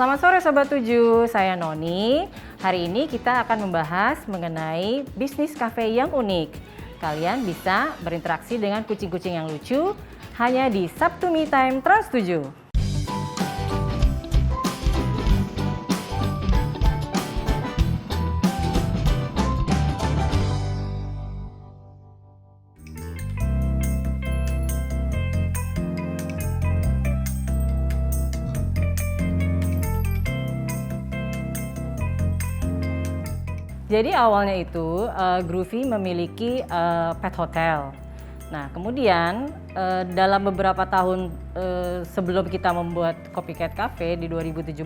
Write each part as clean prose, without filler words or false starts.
Selamat sore Sobat 7, saya Noni. Hari ini kita akan membahas mengenai bisnis kafe yang unik. Kalian bisa berinteraksi dengan kucing-kucing yang lucu hanya di Sabtu Me Time Trans 7. Jadi awalnya itu Groovy memiliki pet hotel. Nah kemudian dalam beberapa tahun sebelum kita membuat Copycat Cafe di 2017,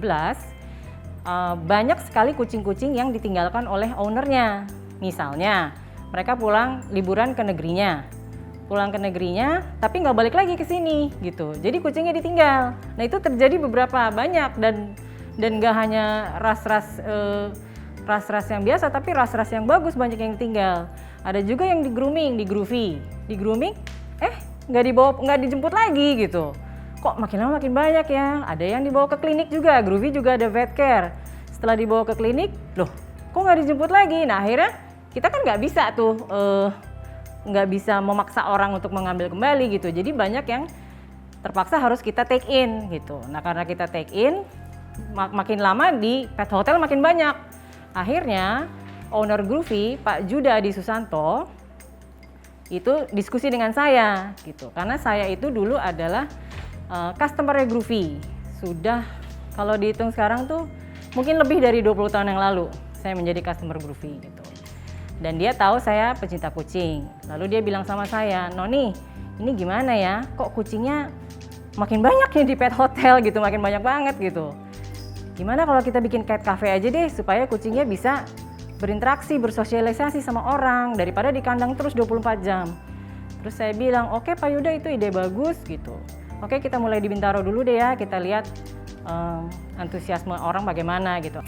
banyak sekali kucing-kucing yang ditinggalkan oleh ownernya. Misalnya mereka pulang liburan ke negerinya, tapi nggak balik lagi ke sini gitu. Jadi kucingnya ditinggal. Nah itu terjadi beberapa banyak dan nggak hanya ras-ras yang biasa, tapi ras-ras yang bagus banyak yang tinggal. Ada juga yang di grooming, di Groovy. Di grooming, nggak dijemput lagi gitu. Kok makin lama makin banyak ya. Ada yang dibawa ke klinik juga, Groovy juga ada vet care. Setelah dibawa ke klinik, loh kok nggak dijemput lagi? Nah akhirnya kita kan nggak bisa tuh, nggak bisa memaksa orang untuk mengambil kembali gitu. Jadi banyak yang terpaksa harus kita take in gitu. Nah karena kita take in, makin lama di pet hotel makin banyak. Akhirnya owner Groovy, Pak Juda Adi Susanto, itu diskusi dengan saya gitu. Karena saya itu dulu adalah customer Groovy. Sudah kalau dihitung sekarang tuh mungkin lebih dari 20 tahun yang lalu saya menjadi customer Groovy gitu. Dan dia tahu saya pecinta kucing. Lalu dia bilang sama saya, "Noni, ini gimana ya? Kok kucingnya makin banyak nih di pet hotel gitu, makin banyak banget gitu. Gimana kalau kita bikin cat cafe aja deh supaya kucingnya bisa berinteraksi, bersosialisasi sama orang daripada di kandang terus 24 jam. Terus saya bilang, oke Pak Yuda itu ide bagus gitu. Oke kita mulai di Bintaro dulu deh ya, kita lihat antusiasme orang bagaimana gitu.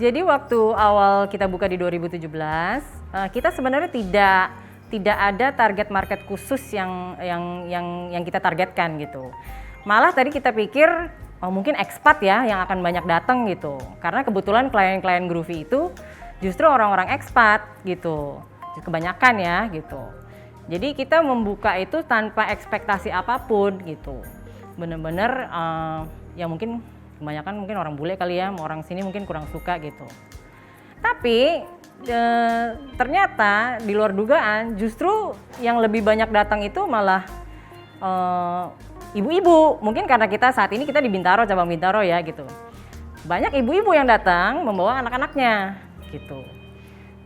Jadi waktu awal kita buka di 2017, kita sebenarnya tidak ada target market khusus yang kita targetkan gitu. Malah tadi kita pikir mungkin expat ya yang akan banyak datang gitu. Karena kebetulan klien-klien Groovy itu justru orang-orang expat gitu. Kebanyakan ya gitu. Jadi kita membuka itu tanpa ekspektasi apapun gitu. Bener-bener ya mungkin kebanyakan mungkin orang bule kali ya, orang sini mungkin kurang suka gitu. Tapi ternyata di luar dugaan justru yang lebih banyak datang itu malah ibu-ibu. Mungkin karena kita saat ini kita di Bintaro, cabang Bintaro ya gitu. Banyak ibu-ibu yang datang membawa anak-anaknya gitu.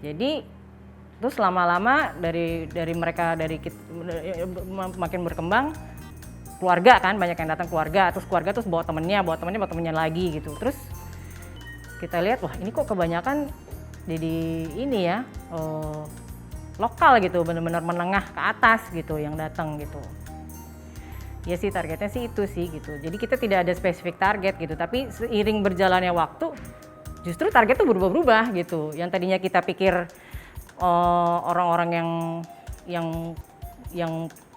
Jadi terus lama-lama dari mereka makin berkembang, keluarga kan banyak yang datang keluarga terus bawa temennya lagi gitu. Terus kita lihat wah ini kok kebanyakan jadi ini ya lokal gitu, benar-benar menengah ke atas gitu yang datang gitu. Ya sih targetnya sih itu sih gitu. Jadi kita tidak ada spesifik target gitu, tapi seiring berjalannya waktu justru target tuh berubah-ubah gitu. Yang tadinya kita pikir orang-orang yang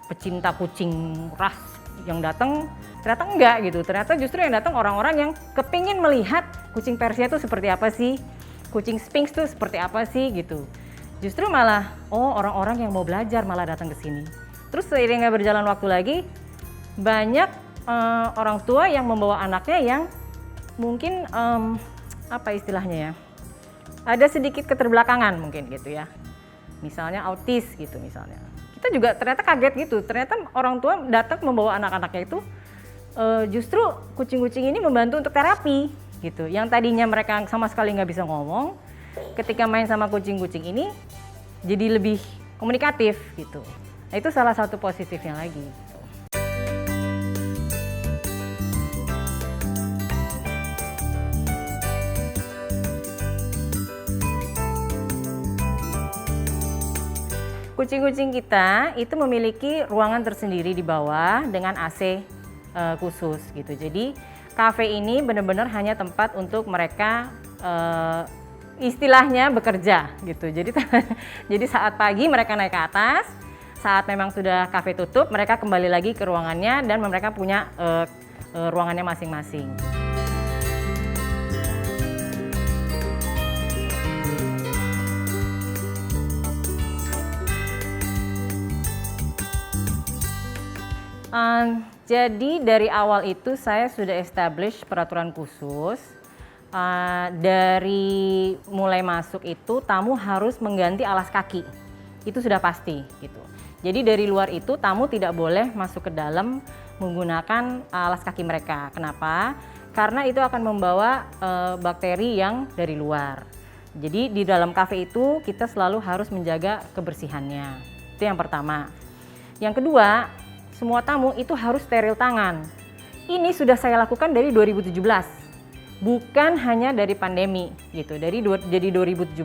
pecinta kucing ras yang datang ternyata enggak gitu. Ternyata justru yang datang orang-orang yang kepingin melihat kucing Persia itu seperti apa sih, kucing Sphinx itu seperti apa sih gitu. Justru malah orang-orang yang mau belajar malah datang ke sini. Terus seiringnya berjalan waktu lagi banyak orang tua yang membawa anaknya yang mungkin apa istilahnya ya, ada sedikit keterbelakangan mungkin gitu ya. Misalnya autis gitu misalnya. Kita juga ternyata kaget gitu, ternyata orang tua datang membawa anak-anaknya itu justru kucing-kucing ini membantu untuk terapi gitu. Yang tadinya mereka sama sekali nggak bisa ngomong, ketika main sama kucing-kucing ini jadi lebih komunikatif gitu. Nah, itu salah satu positifnya lagi. Gitu. Kucing-kucing kita itu memiliki ruangan tersendiri di bawah dengan AC khusus gitu. Jadi kafe ini benar-benar hanya tempat untuk mereka istilahnya bekerja gitu. Jadi jadi saat pagi mereka naik ke atas, saat memang sudah kafe tutup, mereka kembali lagi ke ruangannya dan mereka punya ruangannya masing-masing. Jadi dari awal itu saya sudah establish peraturan khusus. Dari mulai masuk itu tamu harus mengganti alas kaki, itu sudah pasti gitu. Jadi dari luar itu tamu tidak boleh masuk ke dalam menggunakan alas kaki mereka. Kenapa? Karena itu akan membawa bakteri yang dari luar. Jadi di dalam kafe itu kita selalu harus menjaga kebersihannya. Itu yang pertama. Yang kedua, semua tamu itu harus steril tangan. Ini sudah saya lakukan dari 2017, bukan hanya dari pandemi gitu. Jadi 2017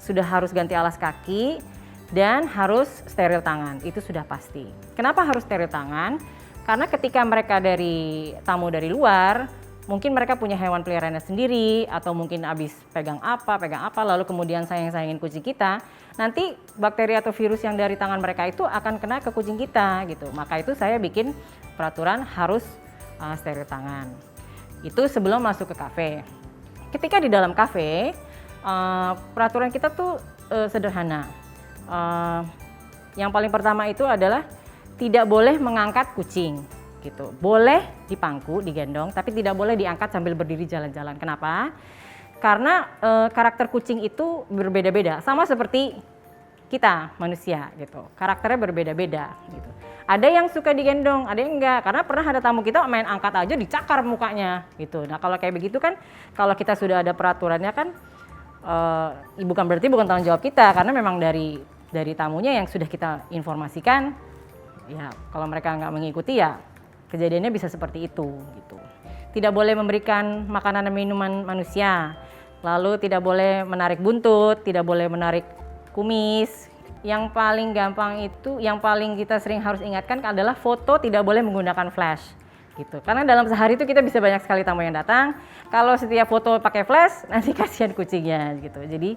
sudah harus ganti alas kaki dan harus steril tangan, itu sudah pasti. Kenapa harus steril tangan? Karena ketika mereka dari tamu dari luar, mungkin mereka punya hewan peliharaannya sendiri atau mungkin habis pegang apa, lalu kemudian sayang-sayangin kucing kita. Nanti bakteri atau virus yang dari tangan mereka itu akan kena ke kucing kita gitu. Maka itu saya bikin peraturan harus steril tangan. Itu sebelum masuk ke kafe. Ketika di dalam kafe, peraturan kita tuh sederhana. Yang paling pertama itu adalah tidak boleh mengangkat kucing gitu. Boleh dipangku, digendong, tapi tidak boleh diangkat sambil berdiri jalan-jalan. Kenapa? Karena karakter kucing itu berbeda-beda, sama seperti kita manusia gitu. Karakternya berbeda-beda gitu. Ada yang suka digendong, ada yang enggak. Karena pernah ada tamu kita main angkat aja dicakar mukanya gitu. Nah kalau kayak begitu kan, kalau kita sudah ada peraturannya kan, bukan tanggung jawab kita, karena memang dari tamunya yang sudah kita informasikan. Ya kalau mereka nggak mengikuti ya kejadiannya bisa seperti itu gitu. Tidak boleh memberikan makanan dan minuman manusia. Lalu tidak boleh menarik buntut, tidak boleh menarik kumis. Yang paling gampang itu, yang paling kita sering harus ingatkan adalah foto tidak boleh menggunakan flash gitu. Karena dalam sehari itu kita bisa banyak sekali tamu yang datang. Kalau setiap foto pakai flash, nanti kasihan kucingnya gitu. Jadi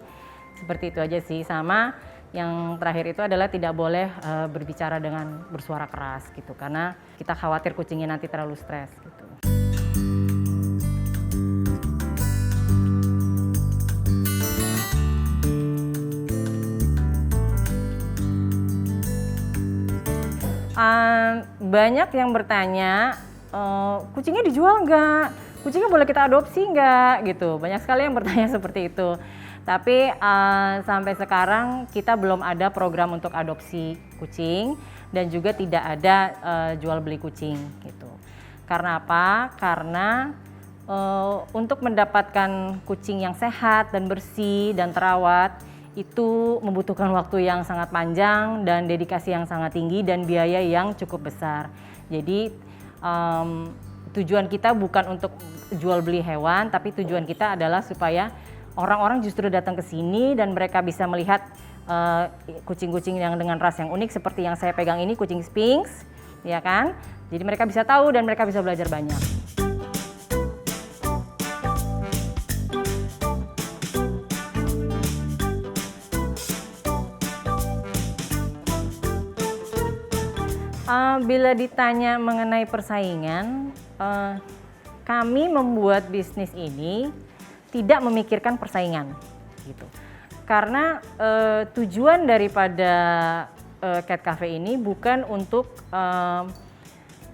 seperti itu aja sih. Sama yang terakhir itu adalah tidak boleh berbicara dengan bersuara keras gitu. Karena kita khawatir kucingnya nanti terlalu stres gitu. Banyak yang bertanya, kucingnya dijual nggak? Kucingnya boleh kita adopsi nggak? Gitu. Banyak sekali yang bertanya seperti itu. Tapi sampai sekarang kita belum ada program untuk adopsi kucing dan juga tidak ada jual beli kucing. Gitu. Karena apa? Karena untuk mendapatkan kucing yang sehat dan bersih dan terawat itu membutuhkan waktu yang sangat panjang dan dedikasi yang sangat tinggi dan biaya yang cukup besar. Jadi tujuan kita bukan untuk jual beli hewan, tapi tujuan kita adalah supaya orang-orang justru datang ke sini dan mereka bisa melihat kucing-kucing yang dengan ras yang unik seperti yang saya pegang ini, kucing Sphinx, ya kan? Jadi mereka bisa tahu dan mereka bisa belajar banyak. Bila ditanya mengenai persaingan, kami membuat bisnis ini tidak memikirkan persaingan, gitu. Karena tujuan daripada Cat Cafe ini bukan untuk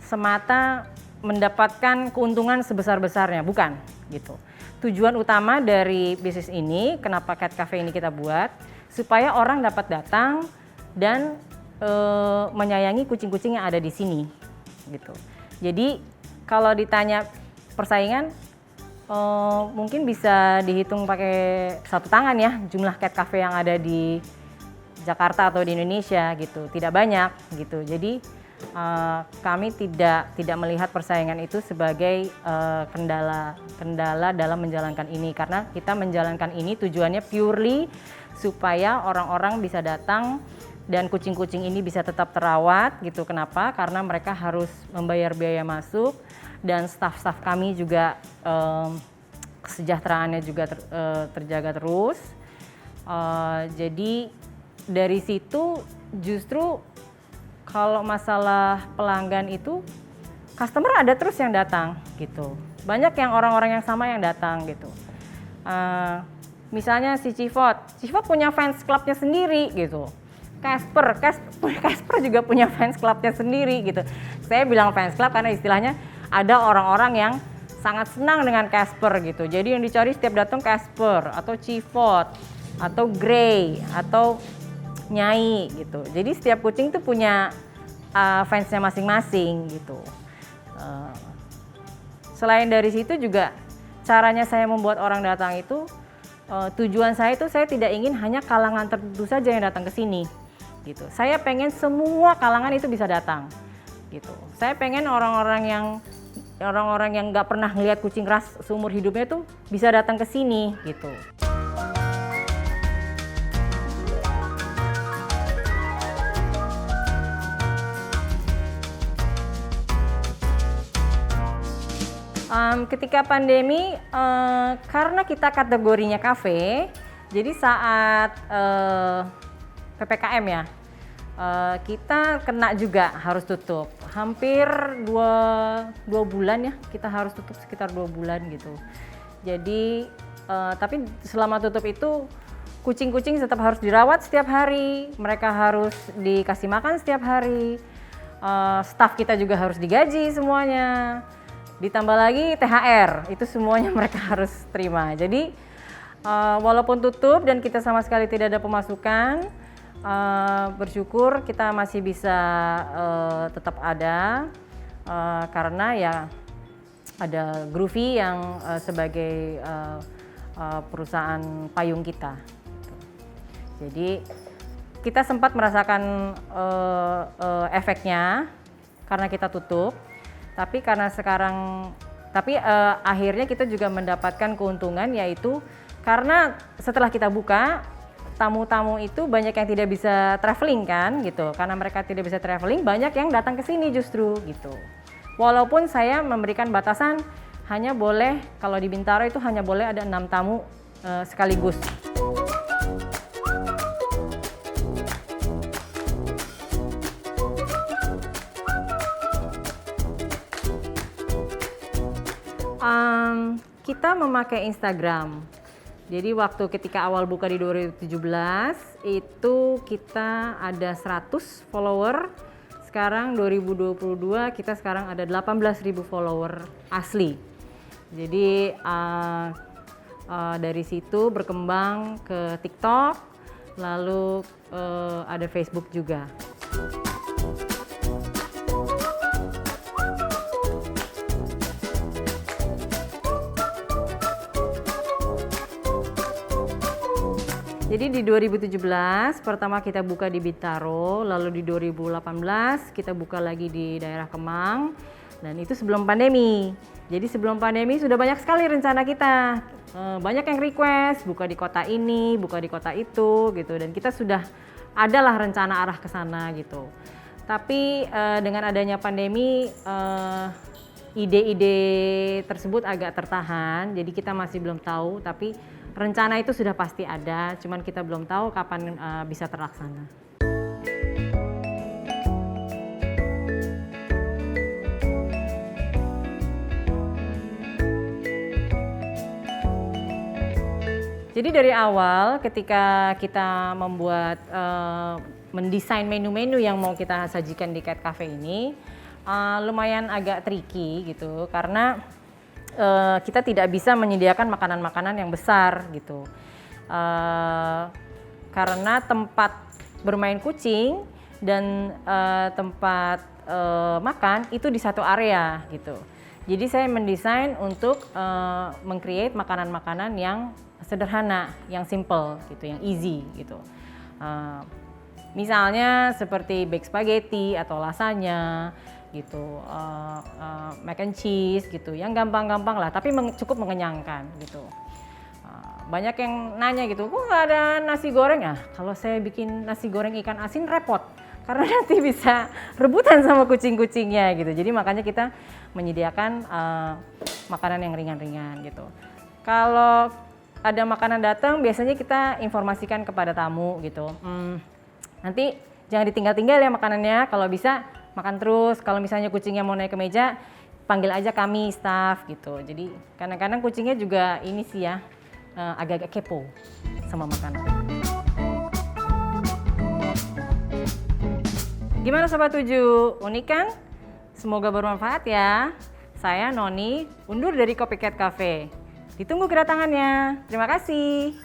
semata mendapatkan keuntungan sebesar-besarnya, bukan, gitu. Tujuan utama dari bisnis ini, kenapa Cat Cafe ini kita buat, supaya orang dapat datang dan menyayangi kucing-kucing yang ada di sini, gitu. Jadi kalau ditanya persaingan, mungkin bisa dihitung pakai satu tangan ya jumlah cat cafe yang ada di Jakarta atau di Indonesia, gitu. Tidak banyak, gitu. Jadi kami tidak melihat persaingan itu sebagai kendala dalam menjalankan ini, karena kita menjalankan ini tujuannya purely supaya orang-orang bisa datang dan kucing-kucing ini bisa tetap terawat, gitu. Kenapa? Karena mereka harus membayar biaya masuk dan staf-staf kami juga kesejahteraannya juga terjaga terus. Jadi dari situ justru kalau masalah pelanggan itu customer ada terus yang datang gitu. Banyak yang orang-orang yang sama yang datang gitu. Misalnya si Cifot punya fans clubnya sendiri gitu. Casper juga punya fans clubnya sendiri gitu. Saya bilang fans club karena istilahnya ada orang-orang yang sangat senang dengan Casper gitu. Jadi yang dicari setiap datang Casper atau Cifot atau Grey atau Nyai gitu. Jadi setiap kucing tuh punya fansnya masing-masing gitu. Selain dari situ juga caranya saya membuat orang datang itu tujuan saya itu saya tidak ingin hanya kalangan tertentu saja yang datang ke sini gitu. Saya pengen semua kalangan itu bisa datang gitu. Saya pengen orang-orang yang nggak pernah ngelihat kucing ras seumur hidupnya tuh bisa datang ke sini gitu. Ketika pandemi, karena kita kategorinya kafe, jadi saat PPKM ya, kita kena juga harus tutup. Hampir dua bulan ya, kita harus tutup sekitar 2 bulan gitu. Jadi, tapi selama tutup itu, kucing-kucing tetap harus dirawat setiap hari, mereka harus dikasih makan setiap hari, staf kita juga harus digaji semuanya. Ditambah lagi THR, itu semuanya mereka harus terima. Jadi walaupun tutup dan kita sama sekali tidak ada pemasukan, bersyukur kita masih bisa tetap ada karena ya ada Groovy yang sebagai perusahaan payung kita. Jadi kita sempat merasakan efeknya karena kita tutup. Tapi akhirnya kita juga mendapatkan keuntungan, yaitu karena setelah kita buka, tamu-tamu itu banyak yang tidak bisa traveling kan gitu. Karena mereka tidak bisa traveling, banyak yang datang ke sini justru gitu. Walaupun saya memberikan batasan hanya boleh, kalau di Bintaro itu hanya boleh ada 6 tamu sekaligus. Kita memakai Instagram. Jadi waktu ketika awal buka di 2017 itu kita ada 100 follower. Sekarang 2022 kita sekarang ada 18.000 follower asli. Jadi dari situ berkembang ke TikTok, lalu ada Facebook juga. Jadi di 2017 pertama kita buka di Bintaro, lalu di 2018 kita buka lagi di daerah Kemang, dan itu sebelum pandemi. Jadi sebelum pandemi sudah banyak sekali rencana kita, banyak yang request buka di kota ini, buka di kota itu gitu, dan kita sudah adalah rencana arah ke sana gitu. Tapi dengan adanya pandemi ide-ide tersebut agak tertahan, jadi kita masih belum tahu, tapi rencana itu sudah pasti ada, cuman kita belum tahu kapan bisa terlaksana. Jadi dari awal ketika kita membuat, mendesain menu-menu yang mau kita sajikan di Cat Cafe ini, lumayan agak tricky gitu, karena kita tidak bisa menyediakan makanan-makanan yang besar gitu, karena tempat bermain kucing dan tempat makan itu di satu area gitu. Jadi saya mendesain untuk meng-create makanan-makanan yang sederhana, yang simple gitu, yang easy gitu. Misalnya seperti baked spaghetti atau lasagna gitu, mac and cheese gitu, yang gampang-gampang lah, tapi cukup mengenyangkan gitu. Banyak yang nanya gitu, kok nggak ada nasi goreng ya? Kalau saya bikin nasi goreng ikan asin repot, karena nanti bisa rebutan sama kucing-kucingnya gitu. Jadi makanya kita menyediakan makanan yang ringan-ringan gitu. Kalau ada makanan datang, biasanya kita informasikan kepada tamu gitu. Nanti jangan ditinggal-tinggal ya makanannya. Kalau bisa makan terus. Kalau misalnya kucingnya mau naik ke meja, panggil aja kami staff gitu. Jadi kadang-kadang kucingnya juga ini sih ya, agak-agak kepo sama makanan. Gimana Sobat 7? Unik kan? Semoga bermanfaat ya. Saya Noni, undur dari Copycat Cafe. Ditunggu kedatangannya. Terima kasih.